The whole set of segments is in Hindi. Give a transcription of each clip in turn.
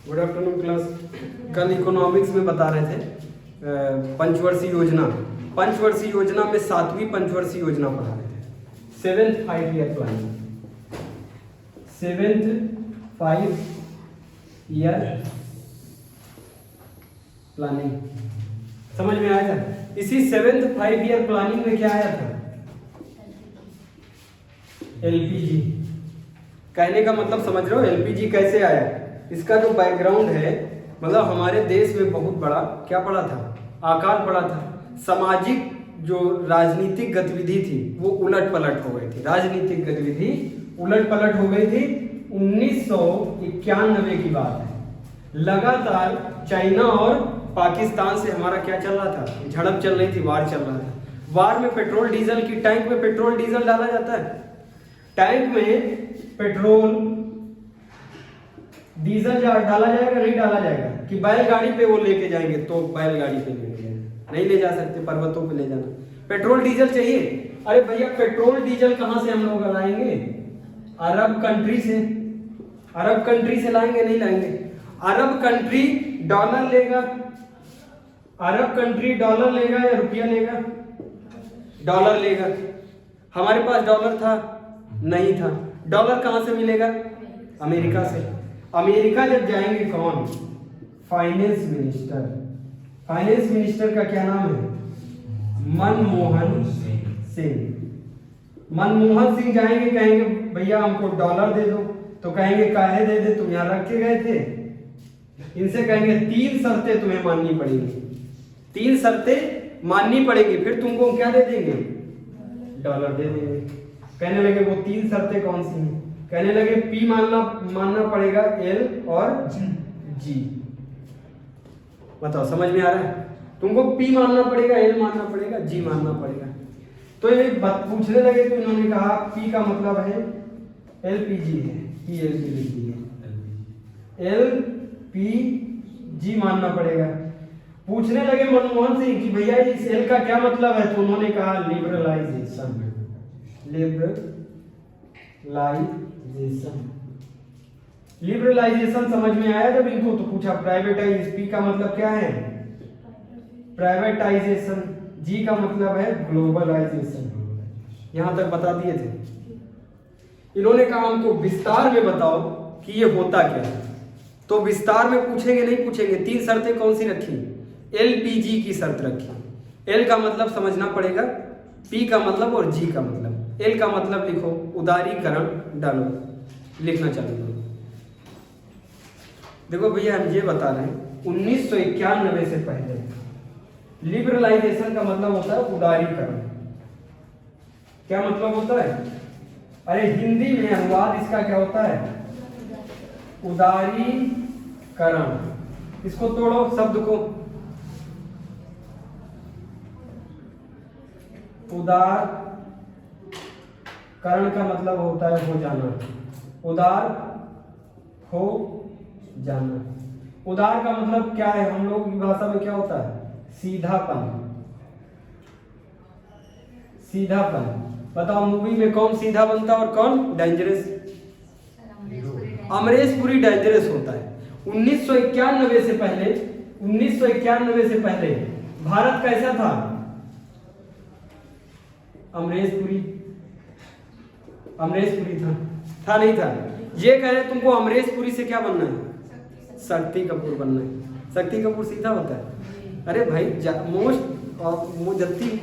Good afternoon class. कल इकोनॉमिक्स में बता रहे थे पंचवर्षीय योजना। पंचवर्षीय योजना में 7वीं पंचवर्षीय योजना पढ़ा रहे थे। 7th 5 year planning, 7th 5 year planning समझ में आया था। इसी 7th 5 ईयर प्लानिंग में क्या आया था? एलपीजी। कहने का मतलब समझ रहे हो एलपीजी कैसे आया? इसका जो बैकग्राउंड है, मतलब हमारे देश में बहुत बड़ा क्या पड़ा था? अकाल पड़ा था। सामाजिक जो राजनीतिक गतिविधि थी वो उलट पलट हो गई थी। राजनीतिक गतिविधि उलट पलट हो गई थी। 1991 की बात है। लगातार चाइना और पाकिस्तान से हमारा क्या चल रहा था? झड़प चल रही थी, वार चल रहा था। वार में पेट्रोल डीजल की, टैंक में पेट्रोल डीजल डाला जाता है। टैंक में पेट्रोल डीजल डाला जाएगा, नहीं डाला जाएगा? कि बैलगाड़ी पे वो लेके जाएंगे तो बैलगाड़ी पे लेके जाएंगे, नहीं ले जा सकते, पर्वतों पे ले जाना। पेट्रोल डीजल चाहिए। अरे भैया पेट्रोल डीजल कहां से हम लोग लाएंगे? अरब कंट्री से। अरब कंट्री से लाएंगे, नहीं लाएंगे। अरब कंट्री डॉलर लेगा। अरब कंट्री डॉलर लेगा या रुपया लेगा? डॉलर लेगा। हमारे पास डॉलर था? नहीं था। डॉलर कहां से मिलेगा? अमेरिका से। अमेरिका जब जाएंगे कौन? Finance minister. फाइनेंस मिनिस्टर का क्या नाम है? मनमोहन सिंह। मनमोहन सिंह जाएंगे, कहेंगे भैया हमको डॉलर दे दो। तो कहेंगे काहे दे दे, तुम यहां रख के गए थे। इनसे कहेंगे 3 शर्तें तुम्हें माननी पड़ेंगी। 3 शर्तें माननी पड़ेगी, फिर तुमको क्या दे देंगे? डॉलर दे देंगे। कहने लगे वो 3 शर्तें कौन सी हैं? कहने लगे पी मानना पड़ेगा, एल और जी। बताओ समझ में आ रहा है? तुमको पी मानना पड़ेगा, एल मानना पड़ेगा, जी मानना पड़ेगा। तो ये बात पूछने लगे तो इन्होंने कहा पी का मतलब है एलपीजी है, पी एलपीजी है, एल पी जी मानना पड़ेगा। पूछने लगे मनमोहन सिंह कि भैया इस एल का क्या मतलब है? तो उन्होंने कहा लिबरलाइजेशन। लिबरलाइजेशन समझ में आया जब इनको? तो पूछा प्राइवेटाइज, पी का मतलब क्या है? प्राइवेटाइजेशन। जी का मतलब है ग्लोबलाइजेशन। यहां तक बता दिए थे। इन्होंने कहा हमको विस्तार में बताओ कि ये होता क्या है। तो विस्तार में पूछेंगे, नहीं पूछेंगे। 3 शर्तें कौन सी रखी? एलपीजी की शर्त रखी। एल का मतलब समझना पड़ेगा, पी का मतलब और जी का मतलब। एल का मतलब लिखो, उदारीकरण डालो, लिखना चालू करो। देखो भैया हम ये बता रहे हैं 1991 से पहले लिबरलाइजेशन का मतलब होता है उदारीकरण। क्या मतलब होता है? अरे हिंदी में अनुवाद इसका क्या होता है? उदारीकरण। इसको तोड़ो शब्द को। उदारीकरण का मतलब होता है हो जाना। उदार हो जाना। उदार का मतलब क्या है? हम लोग की भाषा में क्या होता है? सीधापन। सीधापन। बताओ मूवी में कौन सीधा बनता और कौन डेंजरस? अमरीश पुरी डेंजरस होता है। 1991 से पहले, 1991 से पहले भारत कैसा था? अमरीश पुरी था नहीं था? ये कह रहे तुमको अमरीश पुरी से क्या बनना है? शक्ति कपूर बनना है। शक्ति कपूर सीधा होता है? अरे भाई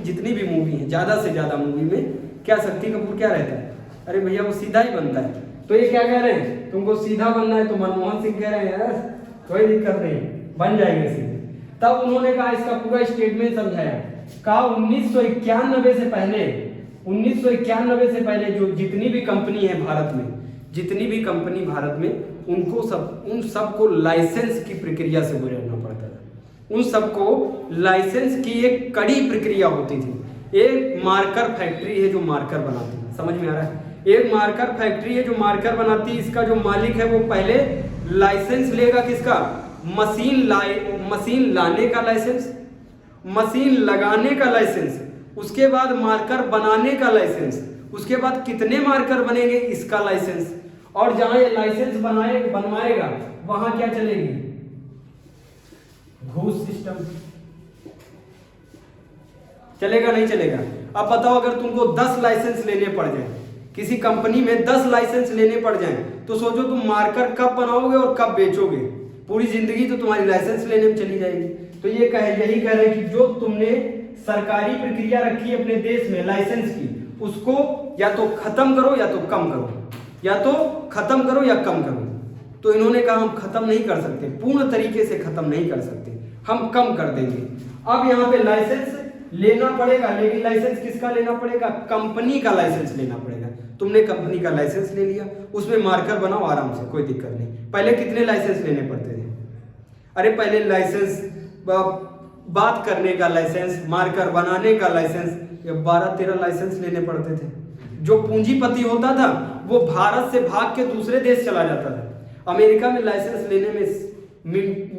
जितनी भी मूवी है, ज्यादा से ज्यादा मूवी में क्या शक्ति कपूर क्या रहता है? अरे भैया वो सीधा ही बनता है। तो ये क्या कह रहे हैं? तुमको सीधा बनना है तो मनमोहन सिंह कह रहे हैं यार कोई दिक्कत नहीं, बन जाएंगे सीधे। तब उन्होंने कहा, इसका पूरा स्टेटमेंट समझाया। कहा 1991 से पहले, 1991 से पहले जो जितनी भी कंपनी है भारत में, जितनी भी कंपनी भारत में, उन सबको लाइसेंस की प्रक्रिया से गुजरना पड़ता था। उन सबको लाइसेंस की एक कड़ी प्रक्रिया होती थी। एक मार्कर फैक्ट्री है जो मार्कर बनाती है, समझ में आ रहा है? एक मार्कर फैक्ट्री है जो मार्कर बनाती है। इसका जो मालिक है वो पहले लाइसेंस लेगा किसका? मशीन लाने का लाइसेंस, मशीन लगाने का लाइसेंस, उसके बाद मार्कर बनाने का लाइसेंस, उसके बाद कितने मार्कर बनेंगे इसका लाइसेंस, और जहां ये लाइसेंस बनवाएगा वहां क्या चलेगी, घूस सिस्टम। चलेगा नहीं चलेगा? अब बताओ अगर तुमको 10 लाइसेंस लेने पड़ जाए, किसी कंपनी में 10 लाइसेंस लेने पड़ जाए, तो सोचो तुम मार्कर कब बनाओगे और कब बेचोगे? पूरी जिंदगी तो तुम्हारी लाइसेंस लेने में चली जाएगी। तो यही कह रहे हैं कि जो तुमने सरकारी प्रक्रिया रखी है अपने देश में लाइसेंस की, उसको या तो खत्म करो या तो कम करो, या तो खत्म करो या कम करो। तो इन्होंने कहा हम खत्म नहीं कर सकते, पूर्ण तरीके से खत्म नहीं कर सकते, हम कम कर देंगे। अब यहाँ पे लाइसेंस लेना पड़ेगा, लेकिन लाइसेंस किसका लेना पड़ेगा? कंपनी का लाइसेंस लेना पड़ेगा। तुमने कंपनी का लाइसेंस ले लिया, उसमें मार्कर बनाओ आराम से, कोई दिक्कत नहीं। पहले कितने लाइसेंस लेने पड़ते थे? अरे पहले लाइसेंस, बात करने का लाइसेंस, मार्कर बनाने का लाइसेंस, ये 12-13 लाइसेंस लेने पड़ते थे। जो पूंजीपति होता था वो भारत से भाग के दूसरे देश चला जाता था। अमेरिका में लाइसेंस लेने में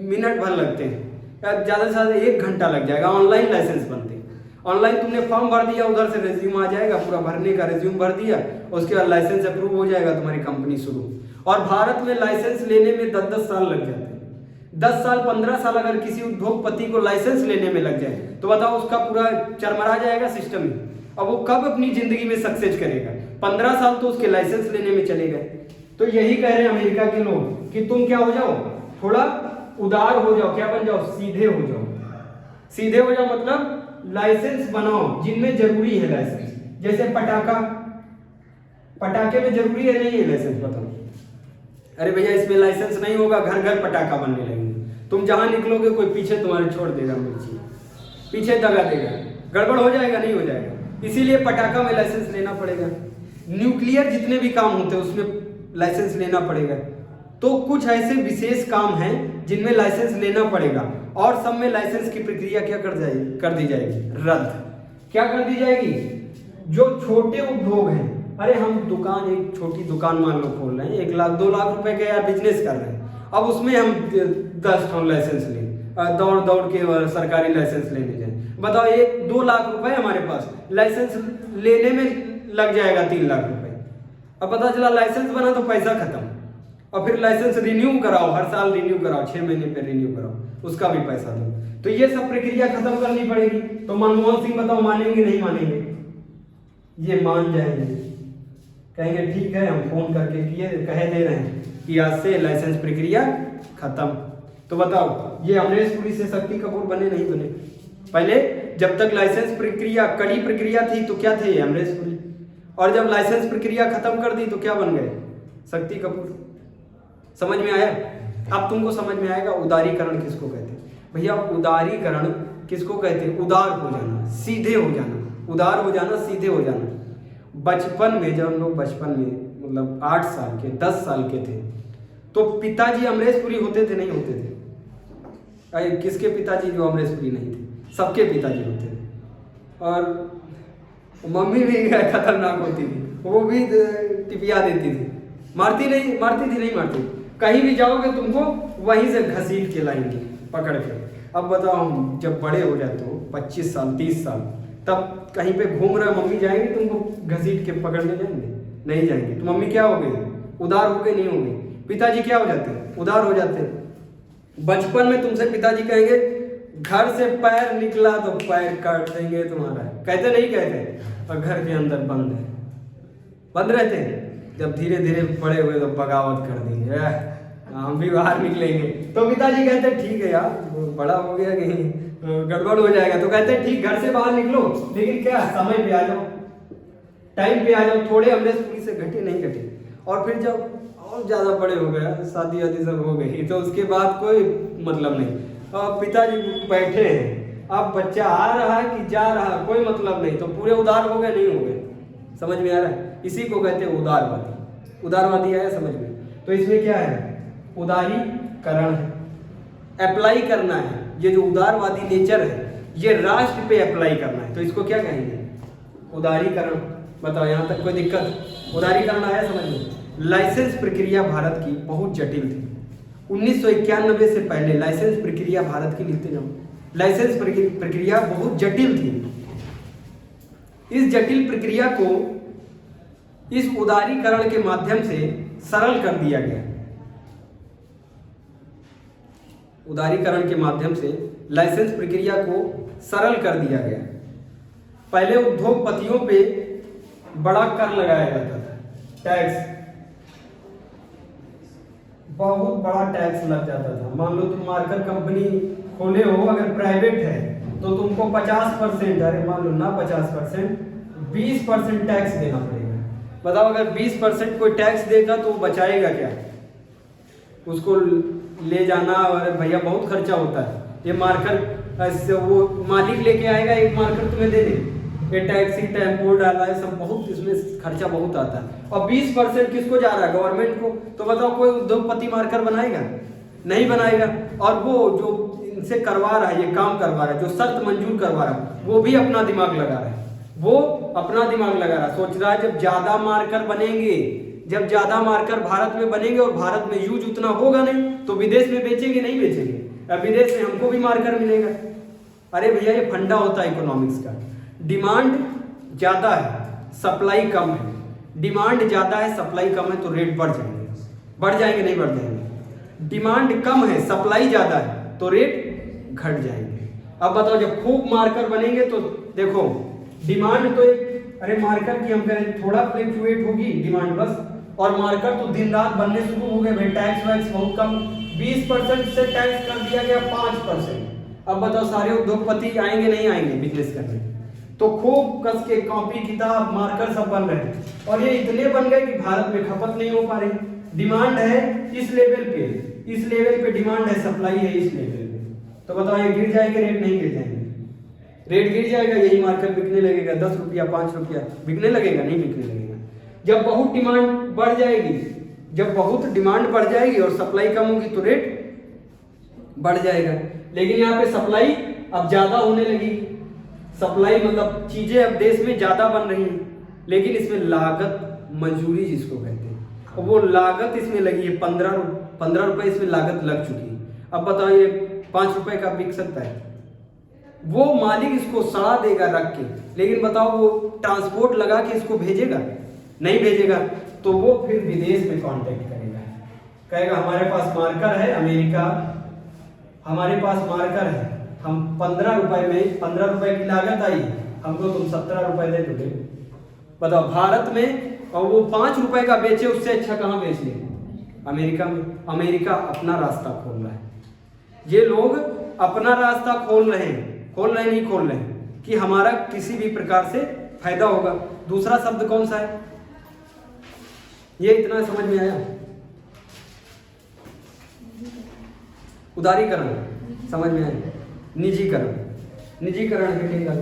मिनट भर लगते हैं, ज़्यादा से ज़्यादा 1 घंटा लग जाएगा। ऑनलाइन लाइसेंस बनते हैं, ऑनलाइन तुमने फॉर्म भर दिया, उधर से रेज्यूम आ जाएगा, पूरा भरने का रेज्यूम भर दिया, उसके बाद लाइसेंस अप्रूव हो जाएगा, तुम्हारी कंपनी शुरू। और भारत में लाइसेंस लेने में 10-10 साल लग जाते हैं। 10 साल 15 साल अगर किसी उद्योगपति को लाइसेंस लेने में लग जाए तो बताओ उसका पूरा चरमरा जाएगा सिस्टम ही। अब वो कब अपनी जिंदगी में सक्सेस करेगा? 15 साल तो उसके लाइसेंस लेने में चले गए। तो यही कह रहे हैं अमेरिका के लोग कि तुम क्या हो जाओ, थोड़ा उदार हो जाओ, क्या बन जाओ, सीधे हो जाओ। सीधे हो जाओ मतलब लाइसेंस बनाओ जिनमें जरूरी है लाइसेंस। जैसे पटाखे में जरूरी है नहीं है लाइसेंस? बताओ, अरे भैया इसमें लाइसेंस नहीं होगा, घर घर पटाखा बनने लगेंगे, तुम जहां निकलोगे कोई पीछे तुम्हारे छोड़ देगा, मिर्ची पीछे दगा देगा, गड़बड़ हो जाएगा, नहीं हो जाएगा। इसीलिए पटाखा में लाइसेंस लेना पड़ेगा। न्यूक्लियर जितने भी काम होते हैं उसमें लाइसेंस लेना पड़ेगा। तो कुछ ऐसे विशेष काम हैं जिनमें लाइसेंस लेना पड़ेगा, और सब में लाइसेंस की प्रक्रिया क्या कर दी जाएगी, रद्द। क्या कर दी जाएगी? जो छोटे उद्योग हैं, अरे हम एक छोटी दुकान मान लो खोल रहे हैं, 1 लाख 2 लाख रुपए का यार बिजनेस कर रहे हैं, अब उसमें हम 10 ठन लाइसेंस लें, दौड़ के सरकारी लाइसेंस लेने जाए, बताओ 1-2 लाख रुपए हमारे पास लाइसेंस लेने में लग जाएगा, 3 लाख रुपए। अब पता चला लाइसेंस बना तो पैसा खत्म, और फिर लाइसेंस रिन्यू कराओ, हर साल रिन्यू कराओ, 6 महीने पे रिन्यू कराओ, उसका भी पैसा दो। तो ये सब प्रक्रिया खत्म करनी पड़ेगी। तो मनमोहन सिंह बताओ मानेंगे नहीं मानेंगे? ये मान जाएंगे, कहेंगे ठीक है, हम फोन करके कह दे रहे हैं कि आज से लाइसेंस प्रक्रिया खत्म। तो बताओ ये अमरीश पुरी से शक्ति कपूर बने नहीं बने? पहले जब तक लाइसेंस प्रक्रिया कड़ी प्रक्रिया थी तो क्या थे अमरीश पुरी, और जब लाइसेंस प्रक्रिया खत्म कर दी तो क्या बन गए, शक्ति कपूर। समझ में आया? अब तुमको समझ में आएगा उदारीकरण किसको कहते हैं। भैया उदारीकरण किसको कहते हैं? उदार हो जाना, सीधे हो जाना, उदार हो जाना, सीधे हो जाना। बचपन में जब हम लोग बचपन में मतलब 8 साल के 10 साल के थे तो पिताजी अमरीश पुरी होते थे नहीं होते थे? अरे किसके पिताजी जो अमरीश पुरी नहीं थे? सबके पिताजी होते थे। और मम्मी भी खतरनाक होती थी, वो भी टिपिया देती थी, मारती थी नहीं, कहीं भी जाओगे तुमको वहीं से घसीट के लाएंगे पकड़ के। अब बताओ हम जब बड़े हो जाते हो 25 साल 30 साल, तब कहीं पे घूम रहे मम्मी जाएंगे तुमको घसीट के पकड़ने जाएंगे? नहीं जाएंगे। तो मम्मी क्या हो गई? उदार हो गई नहीं हो गई? पिताजी क्या हो जाते हैं? उदार हो जाते हैं। बचपन में तुमसे पिताजी कहेंगे घर से पैर निकला तो पैर काट देंगे तुम्हारा, कहते नहीं कहते? और घर के अंदर बंद रहते हैं। जब धीरे धीरे बड़े हुए तो बगावत कर दी, हम भी बाहर निकलेंगे। तो पिताजी कहते ठीक है यार, बड़ा हो गया कहीं गड़बड़ हो जाएगा, तो कहते हैं ठीक घर से बाहर निकलो, लेकिन क्या समय पे आ जाओ, टाइम पे आ जाओ। थोड़े अमरीश पुरी से घटे नहीं घटे। और फिर जब और ज्यादा बड़े हो गया, शादी वादी सब हो गई, तो उसके बाद कोई मतलब नहीं, पिताजी बैठे हैं, अब बच्चा आ रहा है कि जा रहा है कोई मतलब नहीं, तो पूरे उदार हो गए नहीं हो गए? समझ में आ रहा है? इसी को कहते हैं उदारवादी। उदारवादी आया समझ में? तो इसमें क्या है? उदारीकरण है, अप्लाई करना है। ये जो उदारवादी नेचर है ये राष्ट्र पे अप्लाई करना है, तो इसको क्या कहेंगे? उदारीकरण। बताओ यहाँ तक कोई दिक्कत? उदारीकरण आया समझ में? लाइसेंस प्रक्रिया भारत की बहुत जटिल थी। 1991 से पहले लाइसेंस प्रक्रिया भारत की, लिखते जाओ, लाइसेंस प्रक्रिया बहुत जटिल थी। इस जटिल प्रक्रिया को इस उदारीकरण के माध्यम से सरल कर दिया गया। उदारीकरण के माध्यम से लाइसेंस प्रक्रिया को सरल कर दिया गया। पहले उद्योगपतियों पे बड़ा कर लगाया जाता था, टैक्स, बहुत बड़ा टैक्स लग जाता था। मान लो तुम मार्कर कंपनी खोले हो, अगर प्राइवेट है तो तुमको 50%, अरे मान लो ना 50%, 20% टैक्स देना पड़ेगा। बताओ अगर 20% कोई टैक्स देगा तो बचाएगा क्या? उसको ले जाना, और भैया बहुत खर्चा होता है। ये मार्कर ऐसे वो मालिक लेके आएगा, एक मार्कर तुम्हें दे दे, ये टैक्सी टेम्पो डाला है, सब बहुत इसमें खर्चा बहुत आता है। और 20% किसको जा रहा है? गवर्नमेंट को। तो बताओ कोई उद्योगपति मार्कर बनाएगा? नहीं बनाएगा। और वो जो इनसे करवा रहा है, ये काम करवा रहा है, जो शर्त मंजूर करवा रहा है, वो भी अपना दिमाग लगा रहा है, वो अपना दिमाग लगा रहा है। सोच रहा है जब ज्यादा मार्कर बनेंगे, जब ज्यादा मार्कर भारत में बनेंगे और भारत में यूज उतना होगा नहीं, तो विदेश में बेचेंगे नहीं बेचेंगे, अब विदेश में हमको भी मार्कर मिलेगा। अरे भैया ये फंडा होता है इकोनॉमिक्स का। डिमांड ज्यादा है, सप्लाई कम है। डिमांड ज्यादा है, सप्लाई कम है, तो रेट बढ़ जाएंगे। बढ़ जाएंगे नहीं बढ़ जाएंगे? डिमांड कम है, सप्लाई ज्यादा है, तो रेट घट जाएंगे। अब बताओ जब खूब मार्कर बनेंगे तो देखो डिमांड तो एक, अरे मार्कर की हम करें थोड़ा फ्लक्चुएट होगी डिमांड बस, और मार्कर तो दिन रात बनने शुरू हो गए भाई। टैक्स वैक्स बहुत कम, 20% से टैक्स कर दिया गया 5%। अब बताओ सारे उद्योगपति आएंगे नहीं आएंगे बिजनेस करने? तो खूब कस के कॉपी किताब मार्कर सब बन रहे हैं, और ये इतने बन गए कि भारत में खपत नहीं हो पा रही। डिमांड है इस लेवल पे, इस लेवल पे डिमांड है, सप्लाई है इस लेवल पे, तो बताओ ये गिर जाएंगे? रेट नहीं गिर जाएंगे, रेट गिर जाएगा। यही मार्कर बिकने लगेगा 10 रुपया 5 रुपया, बिकने लगेगा? नहीं बिकने लगेगा। जब बहुत डिमांड बढ़ जाएगी, जब बहुत डिमांड बढ़ जाएगी और सप्लाई कम होगी तो रेट बढ़ जाएगा। लेकिन यहाँ पे सप्लाई अब ज्यादा होने लगी। सप्लाई मतलब चीजें अब देश में ज्यादा बन रही हैं, लेकिन इसमें लागत मजदूरी जिसको कहते हैं, और वो लागत इसमें लगी है 15 रुपए इसमें लागत लग चुकी है। अब बताओ ये 5 रुपए का बिक सकता है? वो मालिक इसको सड़ा देगा रख के, लेकिन बताओ वो ट्रांसपोर्ट लगा के इसको भेजेगा? नहीं भेजेगा। तो वो फिर विदेश में कांटेक्ट करेगा, कहेगा हमारे पास मार्कर है अमेरिका, हमारे पास मार्कर है, हम 15 रुपए में, 15 रुपए की लागत आई, हमको तुम 17 रुपए दे दोगे। बताओ भारत में, और वो 5 रुपए का बेचे, उससे अच्छा कहाँ बेच ले? अमेरिका में। अमेरिका अपना रास्ता खोल रहा है। ये लोग अपना रास्ता खोल रहे हैं, नहीं खोल रहे हैं कि हमारा किसी भी प्रकार से फायदा होगा। दूसरा शब्द कौन सा है? ये इतना समझ में आया? उदारीकरण समझ में आया? निजीकरण, निजीकरण है ठीक है।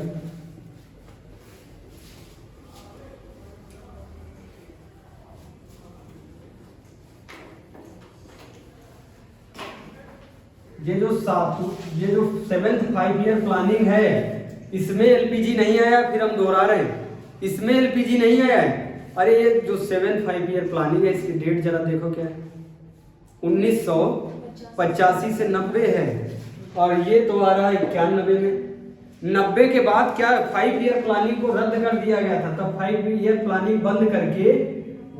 ये जो 7th 5 ईयर प्लानिंग है, इसमें एलपीजी नहीं आया। फिर हम दोहरा रहे हैं, इसमें एलपीजी नहीं आया है। अरे ये जो 7th 5 ईयर प्लानिंग है, इसकी डेट जरा देखो क्या है, 1985 से 90 है, और ये तो आ रहा है 91 में। 90 के बाद क्या 5 ईयर प्लानिंग को रद्द कर दिया गया था, तब 5 ईयर प्लानिंग बंद करके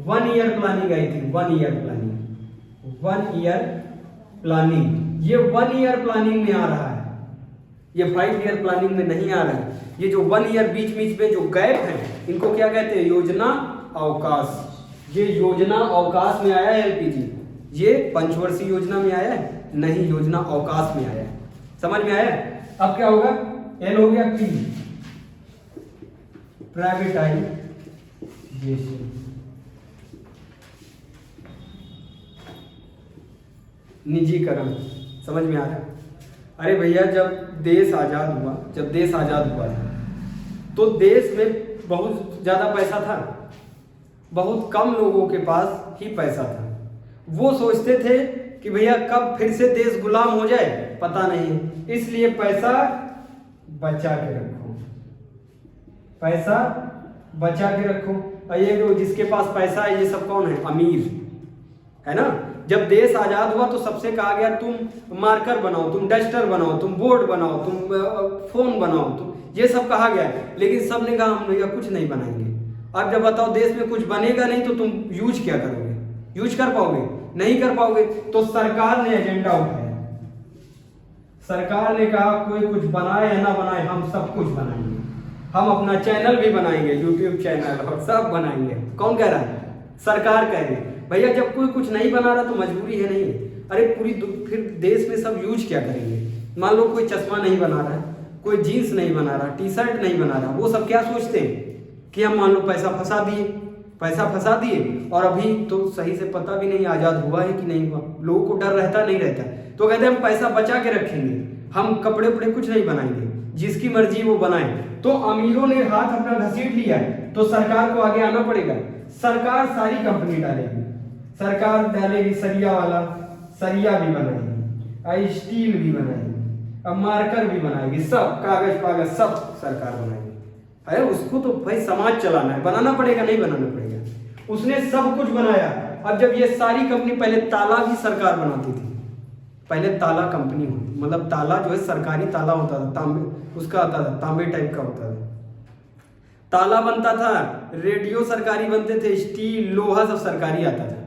1 ईयर प्लानिंग आई थी। 1 ईयर प्लानिंग, 1 ईयर प्लानिंग, ये 1 ईयर प्लानिंग में आ रहा है, ये 5 ईयर प्लानिंग में नहीं आ रहा है। ये जो 1 ईयर बीच बीच में जो गैप है, इनको क्या कहते हैं? योजना अवकाश। ये योजना अवकाश में आया है एलपीजी, ये पंचवर्षीय योजना में आया है नहीं, योजना अवकाश में आया है। समझ में आया? अब क्या होगा? एल हो गया पी, प्राइवेटाइजेशन, निजीकरण। समझ में आ रहा है? अरे भैया जब देश आजाद हुआ, तो देश में बहुत ज्यादा पैसा था, बहुत कम लोगों के पास ही पैसा था। वो सोचते थे कि भैया कब फिर से देश गुलाम हो जाए पता नहीं, इसलिए पैसा बचा के रखो, पैसा बचा के रखो। और ये जो जिसके पास पैसा है, ये सब कौन है? अमीर है ना। जब देश आजाद हुआ तो सबसे कहा गया तुम मार्कर बनाओ, तुम डस्टर बनाओ, तुम बोर्ड बनाओ, तुम फोन बनाओ, तुम, ये सब कहा गया। लेकिन सब ने कहा हम भैया कुछ नहीं बनाएंगे। अब जब बताओ देश में कुछ बनेगा नहीं तो तुम यूज क्या करोगे? यूज कर पाओगे? नहीं कर पाओगे। तो सरकार ने एजेंडा उठाया, सरकार ने कहा कोई कुछ बनाए या ना बनाए, हम सब कुछ बनाएंगे, हम अपना चैनल भी बनाएंगे, यूट्यूब चैनल और सब बनाएंगे। कौन कह रहा है? सरकार कह रही है। भैया जब कोई कुछ नहीं बना रहा तो मजबूरी है नहीं? अरे फिर देश में सब यूज क्या करेंगे? मान लो कोई चश्मा नहीं बना रहा है, कोई जीन्स नहीं बना रहा, टी शर्ट नहीं बना रहा, वो सब क्या सोचते हैं कि हम मान लो पैसा फंसा दिए और अभी तो सही से पता भी नहीं आज़ाद हुआ है कि नहीं हुआ, लोगों को डर रहता नहीं रहता, तो कहते हैं हम पैसा बचा के रखेंगे, हम कपड़े उपड़े कुछ नहीं बनाएंगे, जिसकी मर्जी वो बनाए। तो अमीरों ने हाथ अपना घसीट लिया है, तो सरकार को आगे आना पड़ेगा। सरकार सारी कंपनी डालेगी, सरकार डालेगी सरिया वाला, सरिया भी बनाएगी, स्टील भी बनाएगी, अब मार्कर भी बनाएगी, सब कागज सब सरकार बनाएगी। अरे उसको तो भाई समाज चलाना है, बनाना पड़ेगा, नहीं बनाना पड़ेगा। उसने सब कुछ बनाया। अब जब ये सारी कंपनी, पहले ताला भी सरकार बनाती थी, पहले ताला कंपनी होती, मतलब ताला जो है सरकारी ताला होता था, तांबे उसका आता था, तांबे टाइप का होता था, ताला बनता था, रेडियो सरकारी बनते थे, स्टील लोहा सब सरकारी आता था,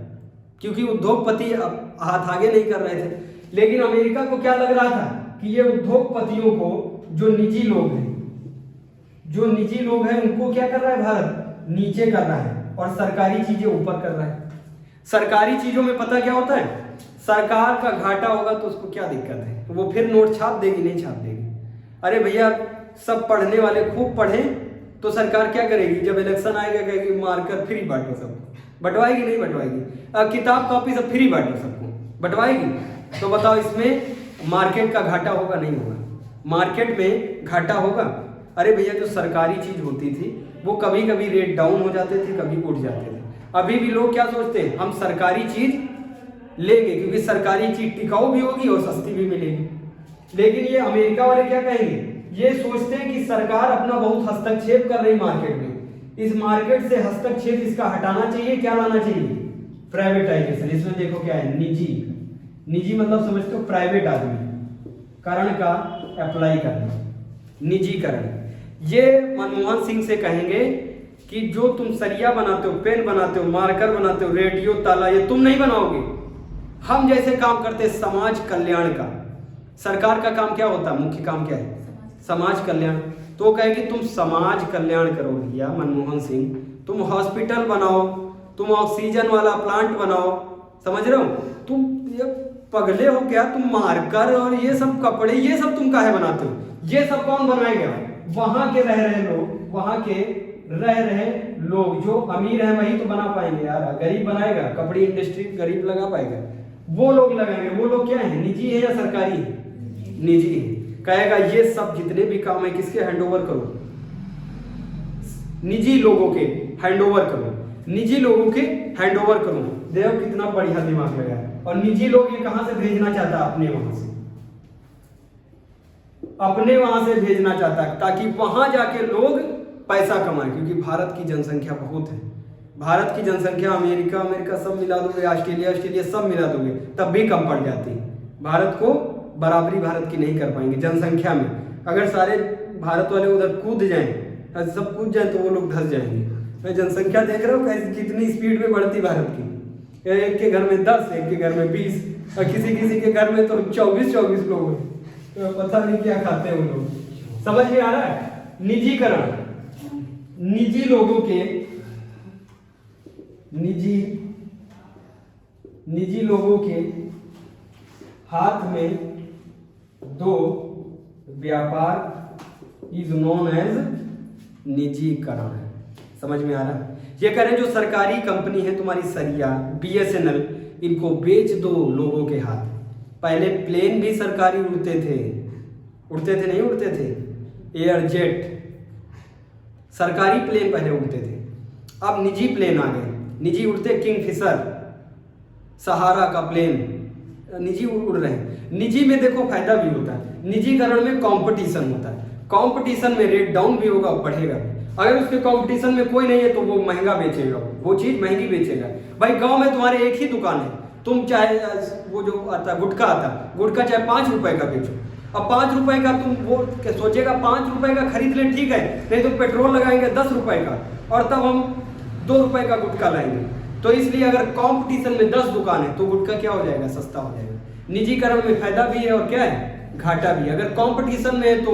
क्योंकि उद्योगपति हाथ आगे नहीं कर रहे थे। लेकिन अमेरिका को क्या लग रहा था कि ये उद्योगपतियों को, जो निजी लोग हैं उनको क्या कर रहा है भारत? नीचे कर रहा है और सरकारी चीजें ऊपर कर रहा है। सरकारी चीजों में पता क्या होता है? सरकार का घाटा होगा तो उसको क्या दिक्कत है, वो फिर नोट छाप देगी, नहीं छाप देगी। अरे भैया सब पढ़ने वाले खूब पढ़ें तो सरकार क्या करेगी? जब इलेक्शन आएगा कहेगी मार्कर फ्री बांटो सबको, बंटवाएगी? नहीं बंटवाएगी। किताब कॉपी सब फ्री बांटो सबको, बंटवाएगी? तो बताओ इसमें मार्केट का घाटा होगा? नहीं होगा। मार्केट में घाटा होगा। अरे भैया जो सरकारी चीज होती थी वो कभी कभी रेट डाउन हो जाते थे, कभी उठ जाते थे। अभी भी लोग क्या सोचते हैं? हम सरकारी चीज लेंगे क्योंकि सरकारी चीज टिकाऊ भी होगी और सस्ती भी मिलेगी। लेकिन ये अमेरिका वाले क्या कहेंगे? ये सोचते हैं कि सरकार अपना बहुत हस्तक्षेप कर रही मार्केट में, इस मार्केट से हस्तक्षेप इसका हटाना चाहिए। क्या लाना चाहिए? प्राइवेटाइजेशन। इसमें देखो क्या है? निजी मतलब समझते हो प्राइवेट आदमी, करण का अप्लाई करना, निजीकरण। ये मनमोहन सिंह से कहेंगे कि जो तुम सरिया बनाते हो, पेन बनाते हो, मार्कर बनाते हो, रेडियो, ताला, ये तुम नहीं बनाओगे, हम जैसे काम करते हैं समाज कल्याण का। सरकार का काम क्या होता है? मुख्य काम क्या है? समाज कल्याण। तो वो कहे कि तुम समाज कल्याण करो भैया मनमोहन सिंह, तुम हॉस्पिटल बनाओ, तुम ऑक्सीजन वाला प्लांट बनाओ, समझ रहे हो? तुम ये पगले हो क्या? तुम मार्कर और ये सब कपड़े, ये सब तुम काहे बनाते हो? ये सब कौन बनाएगा? वहां के रह रहे लोग, वहां के रह रहे लोग जो अमीर हैं वही तो बना पाएंगे यार। गरीब बनाएगा? कपड़ी इंडस्ट्री गरीब लगा पाएगा? वो लोग लगाएंगे। वो लोग क्या है? निजी है या सरकारी? निजी है। कहेगा ये सब जितने भी काम है किसके हैंडओवर करो? निजी लोगों के हैंडओवर करो, निजी लोगों के हैंडओवर करो। देखो कितना बढ़िया दिमाग लगा है। और निजी लोग ये कहां से भेजना चाहता है? अपने वहां से, अपने वहां से भेजना चाहता है ताकि वहां जाके लोग पैसा कमाएं। क्योंकि भारत की जनसंख्या बहुत है, भारत की जनसंख्या अमेरिका सब मिला दोगे, ऑस्ट्रेलिया सब मिला दोगे तब भी कम पड़ जाती है। भारत को बराबरी भारत की नहीं कर पाएंगे जनसंख्या में। अगर सारे भारत वाले उधर कूद जाएं, सब कूद जाएं तो वो लोग धस जाएंगे। मैं जनसंख्या देख रहा हूँ कैसे कितनी स्पीड में बढ़ती भारत की। एक के घर में 10, एक के घर में 20 और किसी के घर में तो 24 लोग हैं। तो पता नहीं क्या खाते हैं वो लोग। समझ में आ रहा है? निजीकरण। निजी लोगों के निजी लोगों के हाथ में दो व्यापार इज नोन एज निजीकरण है। समझ में आ रहा है? ये करें जो सरकारी कंपनी है तुम्हारी सरिया, BSNL, इनको बेच दो लोगों के हाथ। पहले प्लेन भी सरकारी उड़ते थे नहीं उड़ते थे? एयरजेट सरकारी प्लेन पहले उड़ते थे, अब निजी प्लेन आ गए। निजी उड़ते, किंगफिशर, सहारा का प्लेन निजी उड़ रहे हैं। निजी में देखो फायदा भी होता है, निजीकरण में कंपटीशन होता है। कंपटीशन में रेट डाउन भी होगा, बढ़ेगा। अगर उसके कंपटीशन में कोई नहीं है तो वो महंगा बेचेगा, वो चीज महंगी बेचेगा। भाई गांव में तुम्हारे एक ही दुकान है, तुम चाहे वो जो आता गुटखा आता, गुटखा चाहे 5 रुपए का बेचो, अब 5 रुपए का तुम वो सोचेगा 5 रुपए का खरीद ले, ठीक है, नहीं तो पेट्रोल लगाएंगे 10 रुपए का और तब हम 2 रुपए का गुटखा लाएंगे। तो इसलिए अगर कंपटीशन में 10 दुकान है तो गुटखा क्या हो जाएगा, सस्ता हो जाएगा। निजीकरण में फायदा भी है और क्या है, घाटा भी है। अगर कंपटीशन में है तो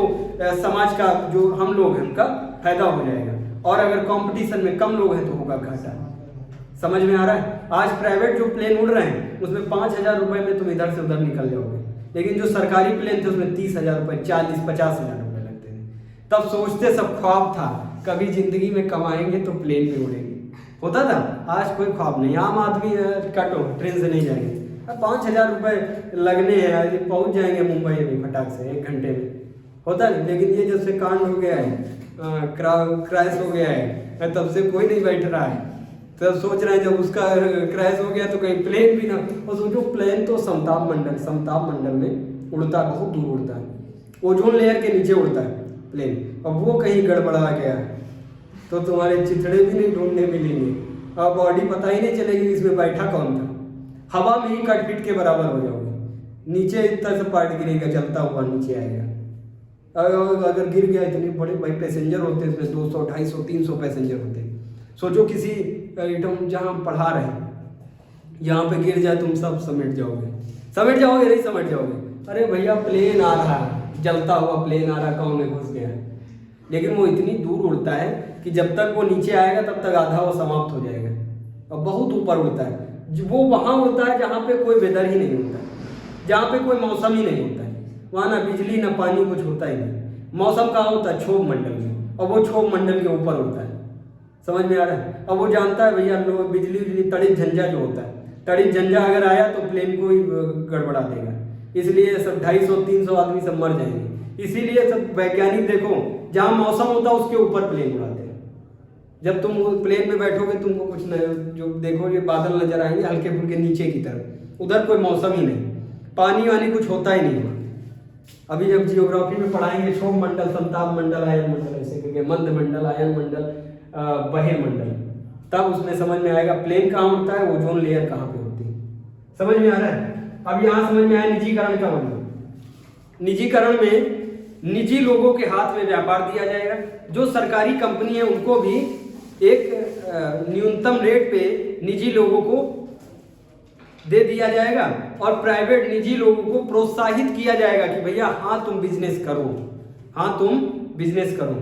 समाज का जो हम लोग हैं उनका फायदा हो जाएगा, और अगर कंपटीशन में कम लोग हैं तो होगा घाटा। समझ में आ रहा है। आज प्राइवेट जो प्लेन उड़ रहे हैं उसमें 5,000 रुपए में तुम इधर से उधर निकल जाओगे, लेकिन जो सरकारी प्लेन थे उसमें 30,000 रुपए, 40-50,000 रुपए लगते थे। तब सोचते सब ख्वाब था कभी जिंदगी में कमाएंगे तो प्लेन में उड़ेंगे, होता था। आज कोई ख्वाब नहीं। आम आदमी कटो ट्रेन से नहीं जाएंगे, 5,000 रुपए लगने हैं, पहुंच जाएंगे मुंबई में फटाक से 1 घंटे में, होता नहीं। लेकिन ये जब से कांड हो गया है, क्रैश हो गया है, तब से कोई नहीं बैठ रहा है। तब सोच रहे हैं जब उसका क्रैश हो गया तो कहीं प्लेन भी ना। और सोचो प्लेन तो समताप मंडल में उड़ता है, बहुत दूर उड़ता है, ओजोन लेयर के नीचे उड़ता है प्लेन। अब वो कहीं गड़बड़ा गया तो तुम्हारे चिथड़े भी नहीं ढूंढने मिलेंगे, अब बॉडी पता ही नहीं चलेगी इसमें बैठा कौन था। हवा में ही कट पीट के बराबर हो जाओगे, नीचे इतना सा पार्ट गिरेगा, चलता हुआ नीचे आएगा। अगर गिर गया, इतने बड़े भाई पैसेंजर होते हैं इसमें, 200, 250, 300 पैसेंजर होते हैं। सोचो किसी आइटम जहाँ हम पढ़ा रहे हैं यहाँ पे गिर जाए, तुम सब समेट जाओगे नहीं समेट जाओगे। अरे भैया प्लेन आ रहा है, जलता हुआ प्लेन आ रहा, गाँव में घुस गया है, लेकिन वो इतनी दूर उड़ता है कि जब तक वो नीचे आएगा तब तक आधा वो समाप्त हो जाएगा। और बहुत ऊपर उड़ता है, वो वहाँ उड़ता है जहाँ पे कोई वेदर ही नहीं होता, जहाँ पे कोई मौसम ही नहीं होता है। वहाँ ना बिजली ना पानी, कुछ होता ही नहीं। मौसम कहाँ होता है, क्षोभ मंडल में, और वो क्षोभ मंडल के ऊपर होता है। समझ में आ रहा है। अब वो जानता है भैया लोग बिजली तड़ित झंझा जो होता है, तड़ित झंझा अगर आया तो प्लेन को ही गड़बड़ा देगा, इसलिए सब 250-300 आदमी सब मर जाएंगे। इसीलिए सब वैज्ञानिक देखो जहाँ मौसम होता है उसके ऊपर प्लेन उड़ाते हैं। जब तुम प्लेन में बैठोगे तुमको कुछ नहीं, जो देखो ये बादल नजर आएंगे हल्के फुल्के नीचे की तरफ, उधर कोई मौसम ही नहीं, पानी वानी कुछ होता ही नहीं। अभी जब जियोग्राफी में पढ़ाएंगे क्षोभ मंडल, संताप मंडल, आयन मंडल, ऐसे करके मंद मंडल, आयन मंडल, बहिर्मंडल, तब उसमें समझ में आएगा प्लेन कहाँ उड़ता है, ओजोन लेयर कहाँ पे होती है। समझ में आ रहा है। अब यहाँ समझ में आया निजीकरण का मतलब। निजीकरण में निजी लोगों के हाथ में व्यापार दिया जाएगा। जो सरकारी कंपनी है उनको भी एक न्यूनतम रेट पे निजी लोगों को दे दिया जाएगा, और प्राइवेट निजी लोगों को प्रोत्साहित किया जाएगा कि भैया हाँ तुम बिजनेस करो, हाँ तुम बिजनेस करो।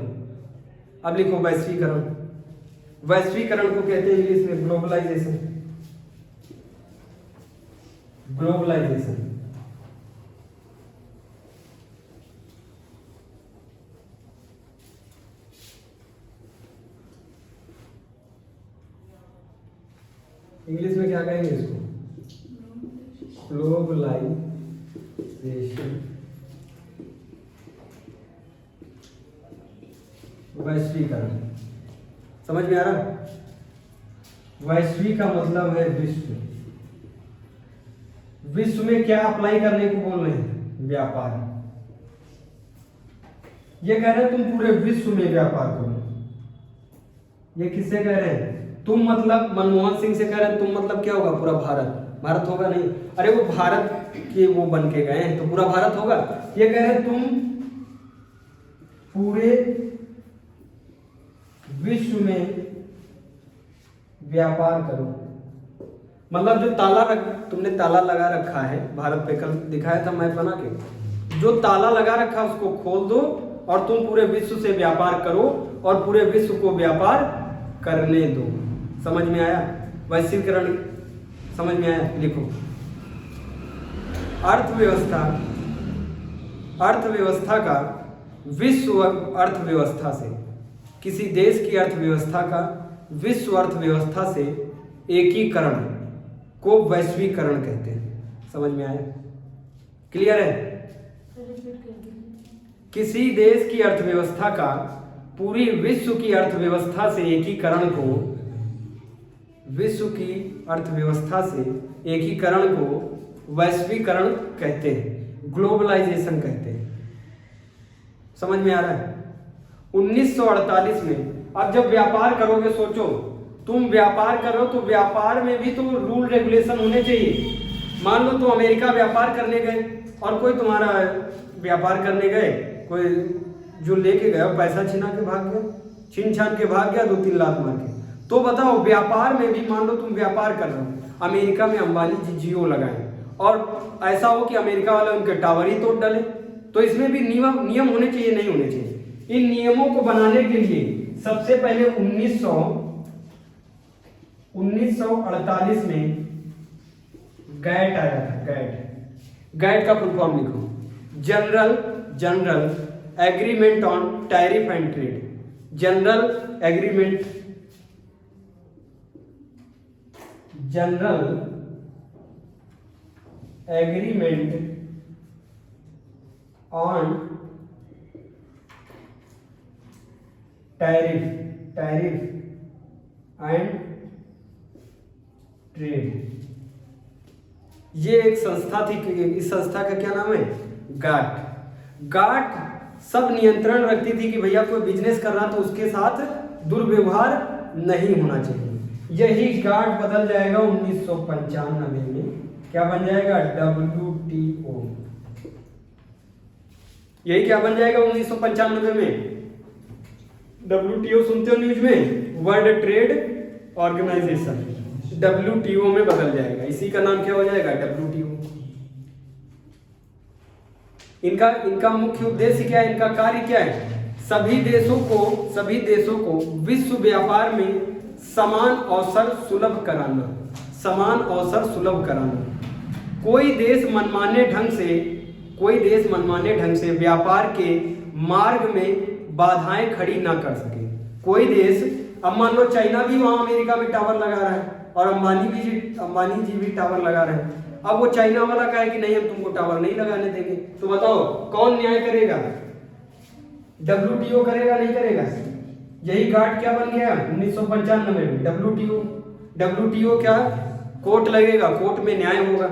अब लिखो वैश्वीकरण। वैश्वीकरण को कहते हैं इंग्लिश में ग्लोबलाइजेशन। ग्लोबलाइजेशन इंग्लिश में क्या कहेंगे इसको, ग्लोबलाइजेशन। वैश्वीकरण समझ में आ रहा। वैश्विक का मतलब है विश्व। विश्व में क्या अप्लाई करने को बोल रहे हैं, व्यापार। ये कह रहे हैं तुम पूरे विश्व में व्यापार करो। ये किससे कह रहे हैं, तुम मतलब मनमोहन सिंह से कह रहे हैं। तुम मतलब क्या होगा, पूरा भारत। भारत होगा नहीं, अरे वो भारत के वो बन के गए हैं तो पूरा भारत होगा। ये कह रहे हैं तुम पूरे विश्व में व्यापार करो। मतलब जो तुमने ताला लगा रखा है, भारत पे कल दिखाया था मैप बना के, जो ताला लगा रखा है उसको खोल दो और तुम पूरे विश्व से व्यापार करो और पूरे विश्व को व्यापार करने दो। समझ में आया। वैश्वीकरण समझ में आया। लिखो अर्थव्यवस्था। अर्थव्यवस्था का विश्व अर्थव्यवस्था से, किसी देश की अर्थव्यवस्था का विश्व अर्थव्यवस्था से एकीकरण को वैश्वीकरण कहते हैं। समझ में आया, क्लियर है। किसी देश की अर्थव्यवस्था का पूरी विश्व की अर्थव्यवस्था से एकीकरण को, विश्व की अर्थव्यवस्था से एकीकरण को वैश्वीकरण कहते हैं, ग्लोबलाइजेशन कहते हैं। समझ में आ रहा है। 1948 में अब जब व्यापार करोगे, सोचो तुम व्यापार करो तो व्यापार में भी तो रूल रेगुलेशन होने चाहिए। मान लो तुम अमेरिका व्यापार करने गए और कोई तुम्हारा व्यापार करने गए, कोई जो लेके गया पैसा छिना के भाग गया, छीन छान के भाग गया, 2-3 लाख मार के, तो बताओ व्यापार में भी, मान लो तुम व्यापार कर रहे हो, अमेरिका में अंबानी जी जियो लगाए और ऐसा हो कि अमेरिका वाले उनके टावर ही तोड़ डाले, तो इसमें भी नियम होने चाहिए, नहीं होने चाहिए। इन नियमों को बनाने के लिए सबसे पहले 1948 में गैट आया था। गैट का फुल फॉर्म लिखो, general agreement on tariff and trade. General agreement on tariff and trade. ये एक संस्था थी, इस संस्था का क्या नाम है? गाट सब नियंत्रण रखती थी कि भैया कोई बिजनेस कर रहा तो उसके साथ दुर्व्यवहार नहीं होना चाहिए। यही गाट बदल जाएगा 1995 में, क्या बन जाएगा? WTO। यही क्या बन जाएगा 1995 में? WTO सुनते हो न्यूज में, वर्ल्ड ट्रेड ऑर्गेनाइजेशन, WTO में बदल जाएगा। इसी का नाम क्या हो जाएगा? WTO। इनका मुख्य उद्देश्य क्या है? इनका कार्य क्या है? सभी देशों को विश्व व्यापार में समान अवसर सुलभ कराना। कोई देश मनमाने ढंग से व्यापार के मार्ग में बाधाएं खड़ी ना कर सके। कोई देश, अब मान लो चाइना भी वहां अमेरिका में टावर लगा रहा है और अंबानी जी भी टावर लगा रहे हैं। अब वो चाइना वाला कहे कि नहीं हम तुमको टावर नहीं लगाने देंगे, तो बताओ कौन न्याय करेगा? WTO करेगा, नहीं करेगा? यही गाट क्या बन गया 1995 में? WTO क्या? कोर्ट लगेगा, कोर्ट में न्याय होगा।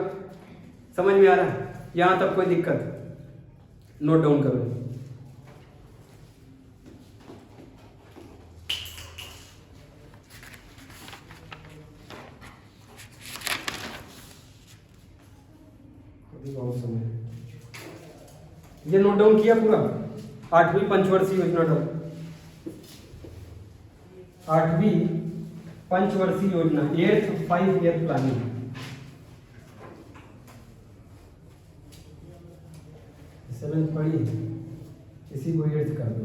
समझ में आ रहा है? यहां तक कोई दिक्कत? नोट डाउन करो। बहुत समय ये नोट डाउन किया पूरा? 8वीं पंचवर्षीय योजना डाउन, 8वीं पंचवर्षीय योजना, 8th 5-year प्लानिंग। सेवेंथ पढ़ी, इसी को 8th कर दो।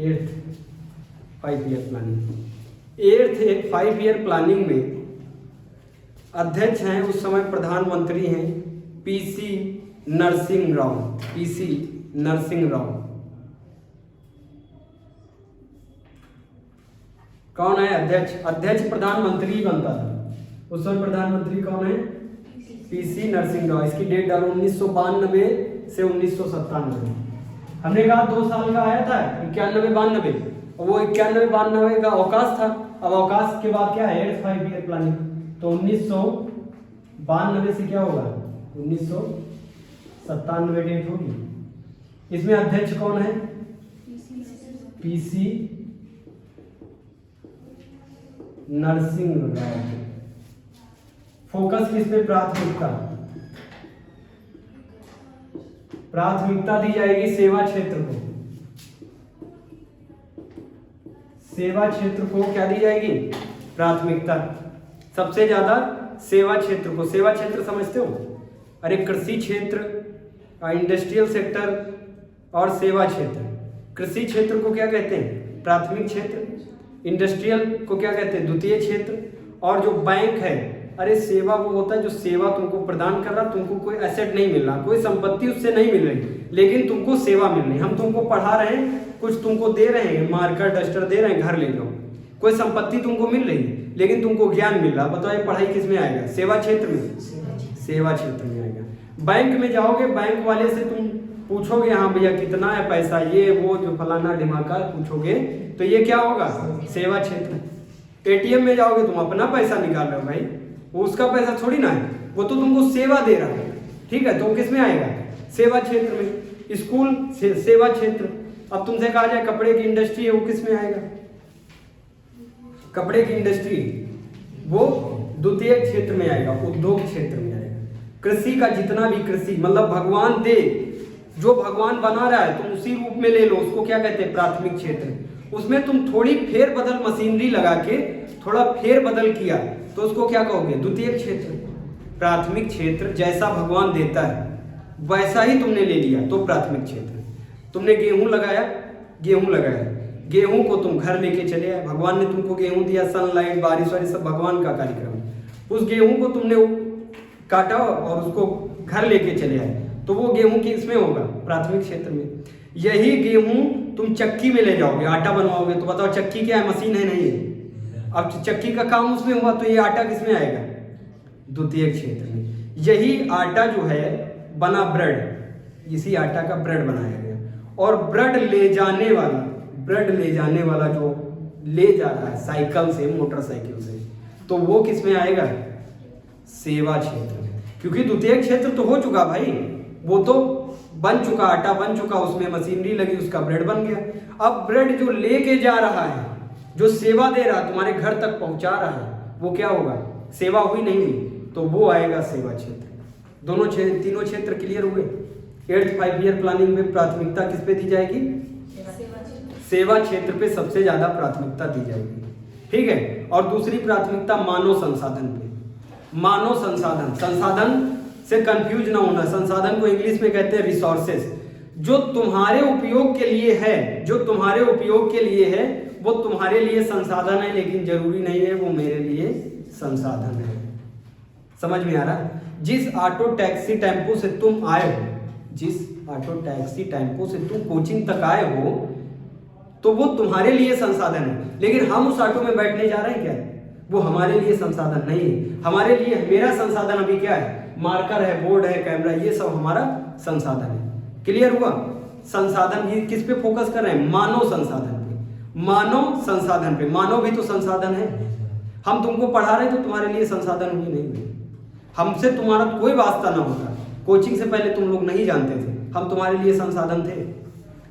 Eighth 5-year planning. 8th 5-year planning में अध्यक्ष हैं उस समय प्रधानमंत्री हैं PC नरसिंह राव। कौन है अध्यक्ष? अध्यक्ष प्रधानमंत्री बनता था उस समय। प्रधानमंत्री कौन है? PC नरसिंह राव। इसकी डेट डालो 1992 से 1997। हमने कहा 2 साल का आया था, 91-92, वो 91-92 का अवकाश था। अब अवकाश के बाद क्या है? 8th 5-year planning. तो 1992 से क्या होगा? 1997 डेट होगी। इसमें अध्यक्ष कौन है? PC नरसिंह राव। फोकस किस पे? प्राथमिकता दी जाएगी सेवा क्षेत्र को। सेवा क्षेत्र को क्या दी जाएगी? प्राथमिकता। सबसे ज्यादा सेवा क्षेत्र को। सेवा क्षेत्र समझते हो? अरे कृषि क्षेत्र, इंडस्ट्रियल सेक्टर और सेवा क्षेत्र। कृषि क्षेत्र को क्या कहते हैं? प्राथमिक क्षेत्र। इंडस्ट्रियल को क्या कहते हैं? द्वितीय क्षेत्र। और जो बैंक है, अरे सेवा वो होता है जो सेवा तुमको प्रदान कर रहा, तुमको कोई एसेट नहीं मिल रहा, कोई संपत्ति उससे नहीं मिल रही, लेकिन तुमको सेवा मिल रही। हम तुमको पढ़ा रहे हैं, कुछ तुमको दे रहे हैं, मार्कर डस्टर दे रहे हैं, घर ले लो। कोई संपत्ति तुमको मिल रही है लेकिन तुमको ज्ञान मिल रहा। बताओ ये पढ़ाई किस में आएगा? सेवा क्षेत्र में। सेवा क्षेत्र में आएगा। बैंक में जाओगे, बैंक वाले से तुम पूछोगे हाँ भैया कितना है पैसा, ये वो जो फलाना ढिमाका पूछोगे, तो ये क्या होगा? सेवा क्षेत्र। ATM में जाओगे, तुम अपना पैसा निकाल रहे हो भाई, वो उसका पैसा थोड़ी ना है, वो तो तुमको सेवा दे रहा है। ठीक है, तो किस में आएगा? सेवा क्षेत्र में। स्कूल सेवा क्षेत्र। अब तुमसे कहा जाए कपड़े की इंडस्ट्री है, वो किस में आएगा? कपड़े की इंडस्ट्री वो द्वितीय क्षेत्र में आएगा, उद्योग क्षेत्र में आएगा। कृषि का जितना भी कृषि मतलब भगवान दे जो भगवान बना रहा है तुम उसी रूप में ले लो, उसको क्या कहते हैं, प्राथमिक क्षेत्र। उसमें तुम थोड़ी फेरबदल मशीनरी लगा के थोड़ा फेरबदल किया तो उसको क्या कहोगे, द्वितीयक क्षेत्र। प्राथमिक क्षेत्र जैसा भगवान देता है वैसा ही तुमने ले लिया तो प्राथमिक क्षेत्र। तुमने गेहूं लगाया, गेहूं को तुम घर लेके चले आए, भगवान ने तुमको गेहूं दिया, सनलाइट बारिश वारिश सब भगवान का कार्यक्रम। उस गेहूं को तुमने काटा और उसको घर लेके चले आए तो वो गेहूं किसमें होगा, प्राथमिक क्षेत्र में। यही गेहूं तुम चक्की में ले जाओगे, आटा बनवाओगे तो बताओ चक्की क्या है, मशीन है, नहीं है। अब चक्की का काम उसमें हुआ तो ये आटा किसमें आएगा, द्वितीयक क्षेत्र में। यही आटा जो है बना ब्रेड, इसी आटा का ब्रेड बनाया गया, और ब्रेड ले जाने वाला जो ले जा रहा है साइकिल से, मोटरसाइकिल से, तो वो किस में आएगा, सेवा क्षेत्र में। क्योंकि द्वितीय क्षेत्र तो हो चुका भाई, वो तो बन चुका, आटा बन चुका, उसमें मशीनरी लगी, उसका ब्रेड बन गया। अब ब्रेड जो लेके जा रहा है, जो सेवा दे रहा है, तुम्हारे घर तक पहुंचा रहा है, वो क्या होगा, सेवा हुई नहीं हुई, तो वो आएगा सेवा क्षेत्र। दोनों तीनों क्षेत्र क्लियर हुए। 8th 5 ईयर प्लानिंग में प्राथमिकता किस पे दी जाएगी, सेवा क्षेत्र पे सबसे ज्यादा प्राथमिकता दी जाएगी, ठीक है। और दूसरी प्राथमिकता मानव संसाधन पे। मानव संसाधन से कंफ्यूज ना होना, संसाधन को इंग्लिश में कहते हैं रिसोर्सेस। जो तुम्हारे उपयोग के लिए है, वो तुम्हारे लिए संसाधन है, लेकिन जरूरी नहीं है वो मेरे लिए संसाधन है। समझ में आ रहा है। जिस ऑटो टैक्सी टेम्पो से तुम आए हो, कोचिंग तक आए हो, तो वो तुम्हारे लिए संसाधन है, लेकिन हम उस ऑटो में बैठने जा रहे हैं क्या, वो हमारे लिए संसाधन नहीं है। हमारे लिए मेरा संसाधन अभी क्या है, मार्कर है, बोर्ड है, कैमरा, ये सब हमारा संसाधन है। क्लियर हुआ। संसाधन ये किस पे फोकस कर रहे हैं, मानव संसाधन पे। मानव भी तो संसाधन है। हम तुमको पढ़ा रहे तो तुम्हारे लिए संसाधन हुई नहीं हुई, हमसे तुम्हारा कोई वास्ता ना होता, कोचिंग से पहले तुम लोग नहीं जानते थे, हम तुम्हारे लिए संसाधन थे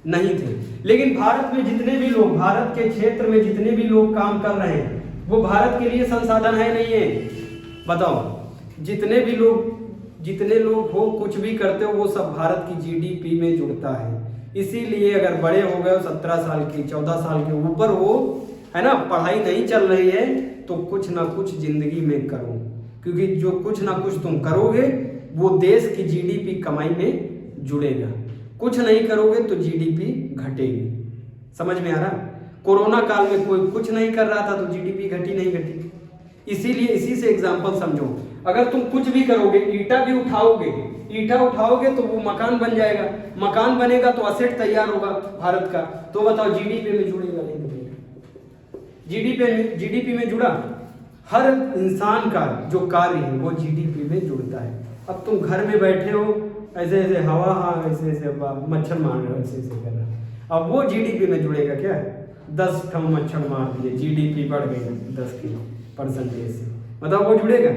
नहीं थे। लेकिन भारत में जितने भी लोग, भारत के क्षेत्र में जितने भी लोग काम कर रहे हैं, वो भारत के लिए संसाधन है नहीं है, बताओ। जितने लोग हो, कुछ भी करते हो, वो सब भारत की जीडीपी में जुड़ता है। इसीलिए अगर बड़े हो गए, 17 साल के, 14 साल के ऊपर हो, है ना, पढ़ाई नहीं चल रही है, तो कुछ ना कुछ जिंदगी में करो, क्योंकि जो कुछ ना कुछ तुम करोगे वो देश की जीडीपी कमाई में जुड़ेगा। कुछ नहीं करोगे तो जीडीपी घटेगी। समझ में आ रहा। कोरोना काल में कोई कुछ नहीं कर रहा था तो जीडीपी घटी नहीं घटी। इसीलिए इसी से एग्जांपल समझो, अगर तुम कुछ भी करोगे, ईटा भी उठाओगे तो वो मकान बन जाएगा, मकान बनेगा तो असेट तैयार होगा भारत का, तो बताओ जीडीपी में जुड़ेगा नहीं जुड़ेगा। जीडीपी में जुड़ा, हर इंसान का जो कार्य है वो जीडीपी में जुड़ता है। अब तुम घर में बैठे हो, ऐसे ऐसे हवा, हाँ ऐसे ऐसे मच्छर मार रहे हो, ऐसे ऐसे कर रहे हो, अब वो जीडीपी में जुड़ेगा क्या, 10 ठम मच्छर मार दिए, जीडीपी बढ़ गई 10% से, बताओ वो जुड़ेगा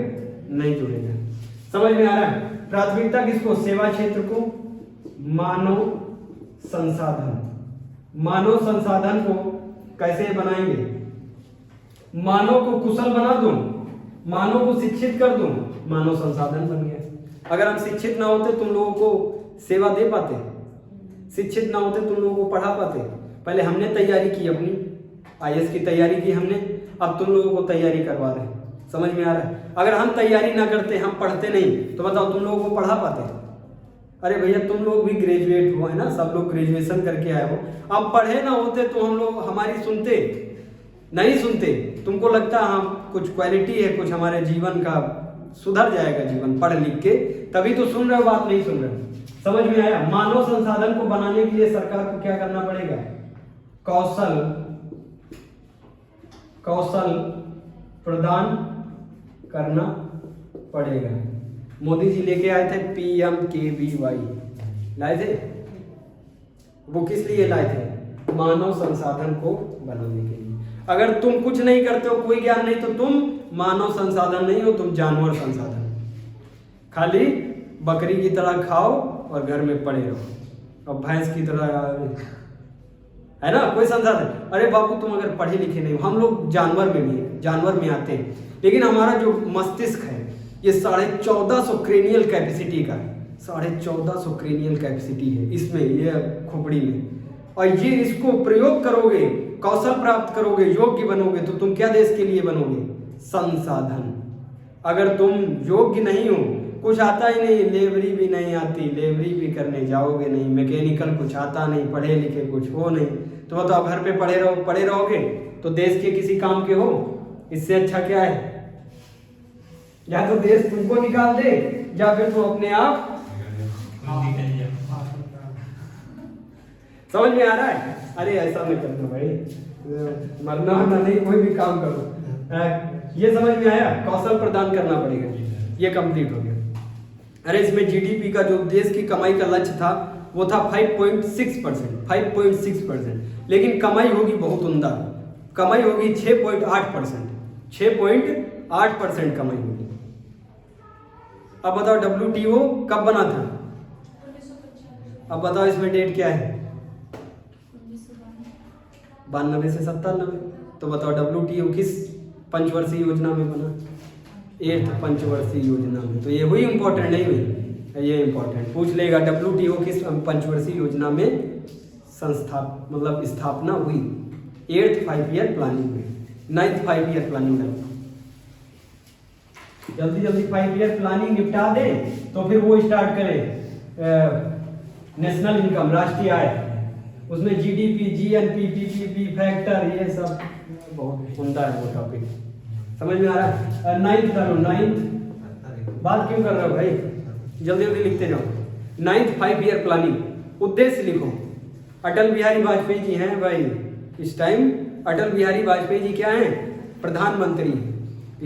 नहीं जुड़ेगा। समझ में आ रहा है। प्राथमिकता किसको, सेवा क्षेत्र को, मानव संसाधन को कैसे बनाएंगे, मानव को कुशल बना दूं, मानव को शिक्षित कर दूं, मानव संसाधन बन गया। अगर हम शिक्षित ना होते तुम लोगों को सेवा दे पाते, शिक्षित ना होते तुम लोगों को पढ़ा पाते। पहले हमने तैयारी की, अपनी आईएएस की तैयारी की हमने, अब तुम लोगों को तैयारी करवा रहे हैं। समझ में आ रहा है। अगर हम तैयारी ना करते, हम पढ़ते नहीं, तो बताओ तुम लोगों को पढ़ा पाते। अरे भैया तुम लोग भी ग्रेजुएट हो, है ना, सब लोग ग्रेजुएशन करके आए हो, अब पढ़े ना होते तो हम लोग हमारी सुनते नहीं सुनते। तुमको लगता है हाँ कुछ क्वालिटी है, कुछ हमारे जीवन का सुधर जाएगा जीवन पढ़ लिख के, तभी तो सुन रहे हो, बात नहीं सुन रहे हो। समझ में आया। मानव संसाधन को बनाने के लिए सरकार को क्या करना पड़ेगा, कौशल प्रदान करना पड़ेगा। मोदी जी लेके आए थे PMKVY, लाए थे, वो किस लिए लाए थे, मानव संसाधन को बनाने के लिए। अगर तुम कुछ नहीं करते हो, कोई ज्ञान नहीं, तो तुम मानव संसाधन नहीं हो, तुम जानवर संसाधन। खाली बकरी की तरह खाओ और घर में पड़े रहो, और भैंस की तरह, है ना, कोई संसाधन। अरे बाबू तुम अगर पढ़े लिखे नहीं हो, हम लोग जानवर में भी है, जानवर में आते हैं, लेकिन हमारा जो मस्तिष्क है ये 1450 क्रेनियल कैपेसिटी का है, 1450 क्रेनियल कैपेसिटी है इसमें, ये खोपड़ी में। और ये इसको प्रयोग करोगे, कौशल प्राप्त करोगे, योग्य बनोगे, तो तुम क्या देश के लिए बनोगे? संसाधन। अगर तुम योग्य नहीं हो, कुछ आता ही नहीं, लेबरी भी नहीं आती, लेबरी भी करने जाओगे नहीं, मैकेनिकल कुछ आता नहीं, पढ़े लिखे कुछ हो नहीं, तो बताओ घर पे पढ़े रहोगे तो देश के किसी काम के हो? इससे अच्छा क्या है? या तो देश तुमको निकाल दे, या फिर तुम अपने आप। समझ में आ रहा है? अरे ऐसा नहीं करना भाई, मरना नहीं, कोई भी काम करो। ये समझ में आया? कौशल प्रदान करना पड़ेगा, ये कंप्लीट हो गया। अरे इसमें जीडीपी का जो देश की कमाई का लक्ष्य था वो था 5.6%, 5.6%, लेकिन कमाई होगी बहुत उम्दा, कमाई होगी 6.8%, 6.8% कमाई होगी। अब बताओ WTO कब बना था? अब बताओ इसमें डेट क्या है? 92 से 97। तो बताओ WTO किस पंचवर्षीय योजना में बना? 8th पंचवर्षीय योजना में। तो ये हुई इंपॉर्टेंट नहीं हुई? ये इंपॉर्टेंट पूछ लेगा, WTO किस पंचवर्षीय योजना में स्थापना हुई? 8th 5-year प्लानिंग हुई, 9th 5-year प्लानिंग नहीं। जल्दी 5-year प्लानिंग निपटा दे तो फिर वो स्टार्ट करे नेशनल इनकम, राष्ट्रीय आय, उसमें जीडीपी, जीएनपी, पीपीपी फैक्टर, ये सब बहुत उम्दा है वो टॉपिक। समझ में आ रहा है? 9th करो, 9th बात क्यों कर रहे हो भाई? जल्दी लिखते जाओ। 9th 5-year प्लानिंग, उद्देश्य लिखो। अटल बिहारी वाजपेयी जी हैं भाई इस टाइम। अटल बिहारी वाजपेयी जी क्या हैं? प्रधानमंत्री,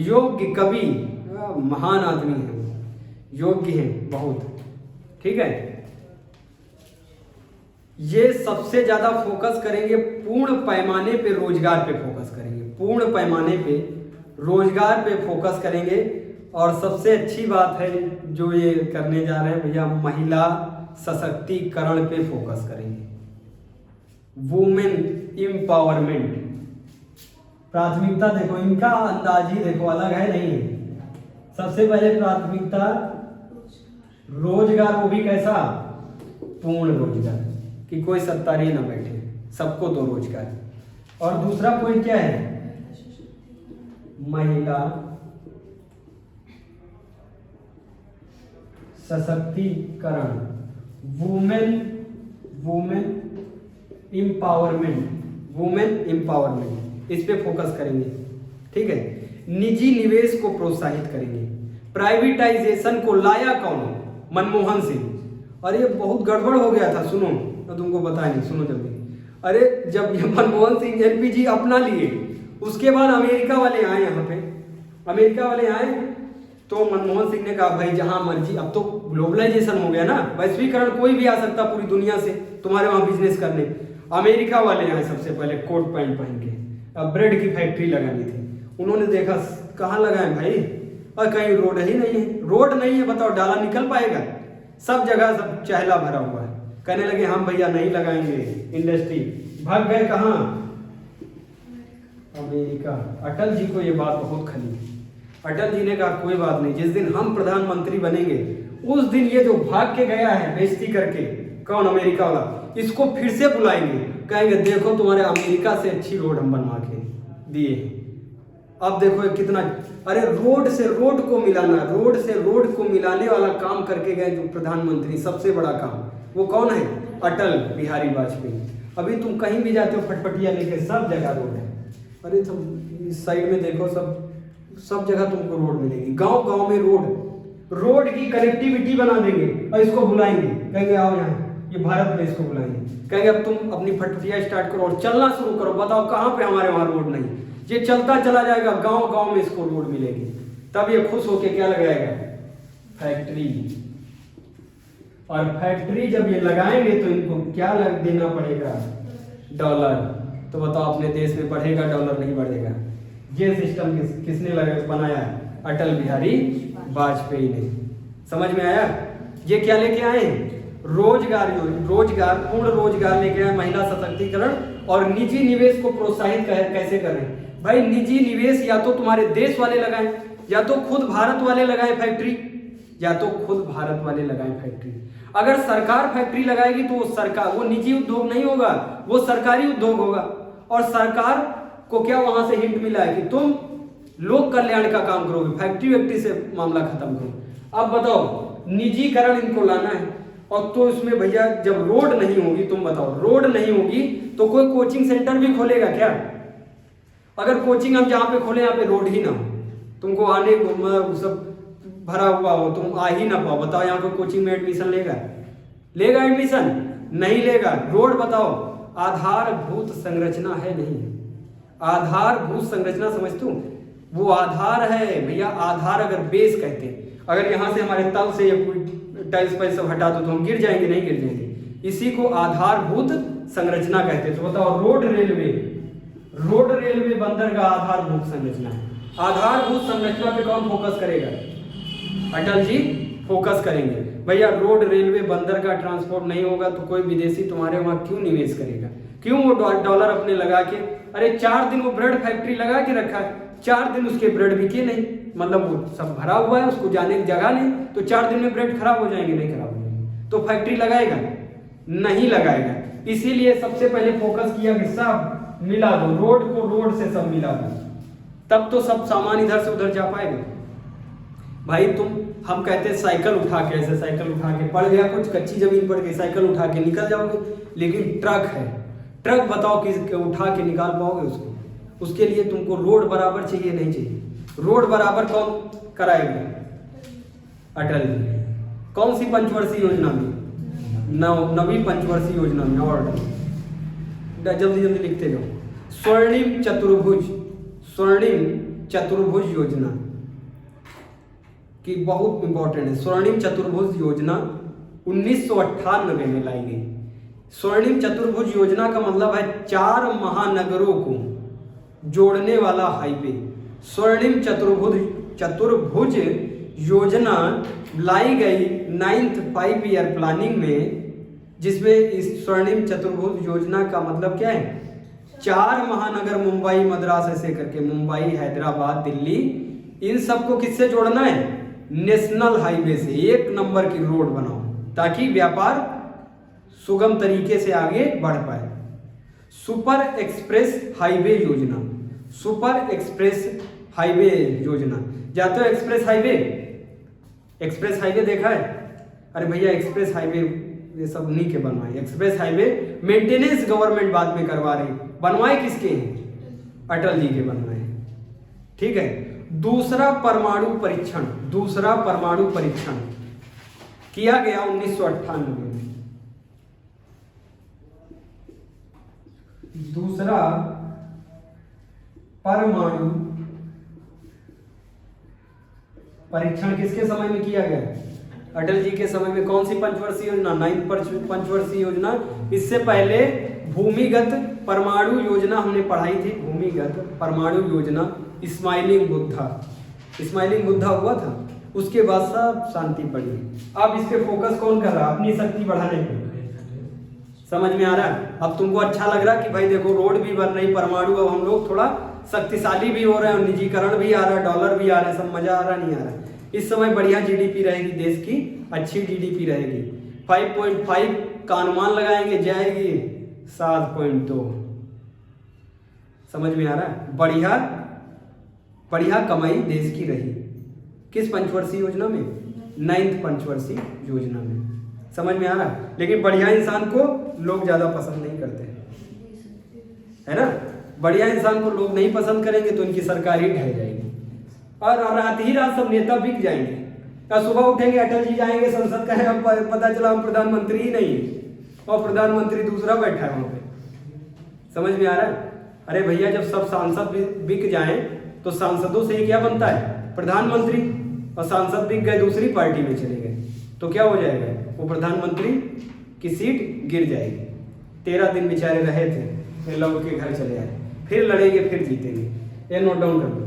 योग्य, कवि, महान आदमी है, योग्य हैं बहुत, ठीक है। ये सबसे ज्यादा फोकस करेंगे पूर्ण पैमाने पे रोजगार पे फोकस करेंगे, पूर्ण पैमाने पे रोजगार पे फोकस करेंगे। और सबसे अच्छी बात है जो ये करने जा रहे हैं भैया, महिला सशक्तिकरण पे फोकस करेंगे, वुमेन एम्पावरमेंट। प्राथमिकता देखो, इनका अंदाज ही देखो अलग है, नहीं है। सबसे पहले प्राथमिकता रोजगार, वो भी कैसा? पूर्ण रोजगार, कि कोई सत्तारी ना बैठे, सबको दो रोजगार। और दूसरा पॉइंट क्या है? महिला सशक्तिकरण, वुमेन एम्पावरमेंट, वुमेन एम्पावरमेंट, इस पे फोकस करेंगे, ठीक है। निजी निवेश को प्रोत्साहित करेंगे। प्राइवेटाइजेशन को लाया कौन? मनमोहन सिंह। और ये बहुत गड़बड़ हो गया था, सुनो तो तुमको बताया नहीं, सुनो जल्दी। अरे जब ये मनमोहन सिंह एलपीजी अपना लिए, उसके बाद अमेरिका वाले आए यहाँ पे, अमेरिका वाले आए तो मनमोहन सिंह ने कहा भाई जहां मर्जी, अब तो ग्लोबलाइजेशन हो गया ना, वैश्वीकरण, कोई भी आ सकता पूरी दुनिया से तुम्हारे वहां बिजनेस करने। अमेरिका वाले आए सबसे पहले कोट पैंट पहन के, अब ब्रेड की फैक्ट्री लगानी थी। उन्होंने देखा कहाँ लगाए भाई, और कहीं रोड ही नहीं है, रोड नहीं है, बताओ डाला निकल पाएगा? सब जगह सब चहला भरा हुआ है। कहने लगे हम भैया नहीं लगाएंगे इंडस्ट्री, भाग गए कहाँ? अमेरिका। अटल जी को ये बात बहुत खली। अटल जी ने कहा कोई बात नहीं, जिस दिन हम प्रधानमंत्री बनेंगे उस दिन ये जो भाग के गया है बेइज्जती करके, कौन? अमेरिका वाला, इसको फिर से बुलाएंगे, कहेंगे देखो तुम्हारे अमेरिका से अच्छी रोड हम बनवा के दिए। अब देखो कितना, अरे रोड से रोड को मिलाना, रोड से रोड को मिलाने वाला काम करके गए जो प्रधानमंत्री, सबसे बड़ा काम, वो कौन है? अटल बिहारी वाजपेयी। अभी तुम कहीं भी जाते हो फटफटिया लेके, सब जगह रोड है। अरे तुम इस साइड में देखो, सब जगह तुमको रोड मिलेगी, गांव गांव में रोड की कनेक्टिविटी बना देंगे और इसको बुलाएंगे, कहेंगे आओ यहाँ, ये भारत में इसको बुलाएंगे, कहेंगे अब तुम अपनी फटफटिया स्टार्ट करो और चलना शुरू करो, बताओ कहाँ पे हमारे वहाँ रोड नहीं। ये चलता चला जाएगा, गांव गांव में इसको रोड मिलेगी, तब ये खुश होके क्या लगाएगा? फैक्ट्री। और फैक्ट्री जब ये लगाएंगे तो इनको क्या देना पड़ेगा? डॉलर। तो बताओ अपने देश में बढ़ेगा डॉलर, नहीं बढ़ेगा? ये सिस्टम किसने बनाया? अटल बिहारी वाजपेयी ने। समझ में आया? ये क्या लेके आए? रोजगार, पूर्ण रोजगार लेके आए, महिला सशक्तिकरण और निजी निवेश को प्रोत्साहित कैसे करें? भाई निजी निवेश या तो तुम्हारे देश वाले लगाएं या तो खुद भारत वाले लगाएं फैक्ट्री, या तो खुद भारत वाले लगाएं फैक्ट्री। अगर सरकार फैक्ट्री लगाएगी तो वो निजी उद्योग नहीं होगा, वो सरकारी उद्योग होगा। और सरकार को क्या वहां से हिंट मिला है कि तुम लोक कल्याण का काम करोगे, फैक्ट्री वैक्ट्री से मामला खत्म करो। अब बताओ, निजीकरण इनको लाना है, और तो इसमें भैया जब रोड नहीं होगी, तुम बताओ रोड नहीं होगी तो कोई कोचिंग सेंटर भी खोलेगा क्या? अगर कोचिंग हम जहाँ पे खोले यहाँ पे रोड ही ना हो, तुमको आने को सब भरा हुआ हो, तुम आ ही ना पाओ, बताओ यहाँ पे कोचिंग में एडमिशन लेगा एडमिशन? नहीं लेगा। रोड बताओ, आधारभूत संरचना है नहीं? आधारभूत संरचना समझते हो? वो आधार है भैया, आधार अगर बेस कहते हैं, अगर यहाँ से हमारे तल से टाइल्स पर सब हटा दो तो हम गिर जाएंगे? नहीं गिर जाएंगे। इसी को आधारभूत संरचना कहते हैं। तो बताओ, रोड रेलवे बंदरगाह आधारभूत संरचना है। आधारभूत संरचना पे कौन फोकस करेगा? अटल जी फोकस करेंगे। भैया रोड रेलवे बंदरगाह ट्रांसपोर्ट नहीं होगा तो कोई विदेशी तुम्हारे वहां क्यों निवेश करेगा? क्यों वो डॉलर अपने लगा के, अरे 4 दिन वो ब्रेड फैक्ट्री लगा के रखा है, 4 दिन उसके ब्रेड बिके नहीं, मतलब वो सब भरा हुआ है, उसको जाने की जगह नहीं, तो 4 दिन में ब्रेड खराब हो जाएंगे? नहीं खराब हो जाएंगे। तो फैक्ट्री लगाएगा? नहीं लगाएगा। इसीलिए सबसे पहले फोकस किया कि सब मिला दो, रोड को रोड से सब मिला दो, तब तो सब सामान इधर से उधर जा पाएगा। भाई हम कहते हैं साइकिल उठा के, ऐसे साइकिल उठा के पड़ गया, कुछ कच्ची जमीन पड़ गई, साइकिल उठा के निकल जाओगे। लेकिन ट्रक है, ट्रक बताओ कि उठा के निकाल पाओगे उसको? उसके लिए तुमको रोड बराबर चाहिए, नहीं चाहिए? रोड बराबर कौन कराएगा? अटल जी। कौन सी पंचवर्षीय योजना में? नवी पंचवर्षीय योजना में। और जल्दी जल्दी लिखते जाओ। स्वर्णिम चतुर्भुज योजना की बहुत इंपॉर्टेंट है। स्वर्णिम चतुर्भुज योजना 1998 में लाई गई। स्वर्णिम चतुर्भुज योजना का मतलब है 4 महानगरों को जोड़ने वाला हाईवे। स्वर्णिम चतुर्भुज योजना लाई गई 9th 5 ईयर प्लानिंग में, जिसमें इस स्वर्णिम चतुर्भुज योजना का मतलब क्या है? 4 महानगर, मुंबई, मद्रास, ऐसे करके मुंबई, हैदराबाद, दिल्ली, इन सबको किससे जोड़ना है? नेशनल हाईवे से। 1 नंबर की रोड बनाओ ताकि व्यापार सुगम तरीके से आगे बढ़ पाए। सुपर एक्सप्रेस हाईवे योजना। सुपर एक्सप्रेस हाईवे योजना। जाते हो एक्सप्रेस हाईवे देखा है? अरे भैया एक्सप्रेस हाईवे ये सब उन्हीं के बनवाए। एक्सप्रेस हाईवे मेंटेनेंस गवर्नमेंट बाद में करवा रही, बनवाए किसके? अटल जी के बनवाए। ठीक है। दूसरा परमाणु परीक्षण किया गया 1998 में। दूसरा परमाणु परीक्षण किसके समय में किया गया? अटल जी के समय में। कौन सी पंचवर्षीय योजना? 9th पंचवर्षीय योजना। इससे पहले भूमिगत परमाणु योजना हमने पढ़ाई थी। भूमिगत परमाणु योजना स्माइलिंग बुद्धा हुआ था, उसके बाद सब शांति पड़ी। अब इस पे फोकस कौन कर रहा? अपनी शक्ति बढ़ाने पे। समझ में आ रहा है? अब तुमको अच्छा लग रहा है कि भाई देखो रोड भी बन रही, परमाणु, अब हम लोग थोड़ा शक्तिशाली भी हो रहे हैं, निजीकरण भी आ रहा है, डॉलर भी आ रहे हैं, सब मजा आ रहा नहीं आ रहा? इस समय बढ़िया जीडीपी रहेगी देश की, अच्छी जीडीपी रहेगी। 5.5 का अनुमान लगाएंगे, जाएगी 7.2। समझ में आ रहा है? बढ़िया कमाई देश की रही। किस पंचवर्षीय योजना में? 9th पंचवर्षीय योजना में। समझ में आ रहा है? लेकिन बढ़िया इंसान को लोग ज्यादा पसंद नहीं करते, है ना? बढ़िया इंसान को लोग नहीं पसंद करेंगे तो इनकी सरकार ही ढह जाएगी, और रात ही रात सब नेता बिक जाएंगे। या सुबह उठेंगे, अटल जी जाएंगे संसद का है, पता चला हम प्रधानमंत्री ही नहीं है और प्रधानमंत्री दूसरा बैठा है वहां पे। समझ में आ रहा है? अरे भैया जब सब सांसद बिक जाएं तो सांसदों से क्या बनता है? प्रधानमंत्री। और सांसद बिक गए, दूसरी पार्टी में चले गए तो क्या हो जाएगा? वो प्रधानमंत्री की सीट गिर जाएगी। 13 दिन बेचारे रहे थे, फिर लौट के घर चले आए, फिर लड़ेंगे, फिर जीतेंगे। ये नोट डाउन कर लो।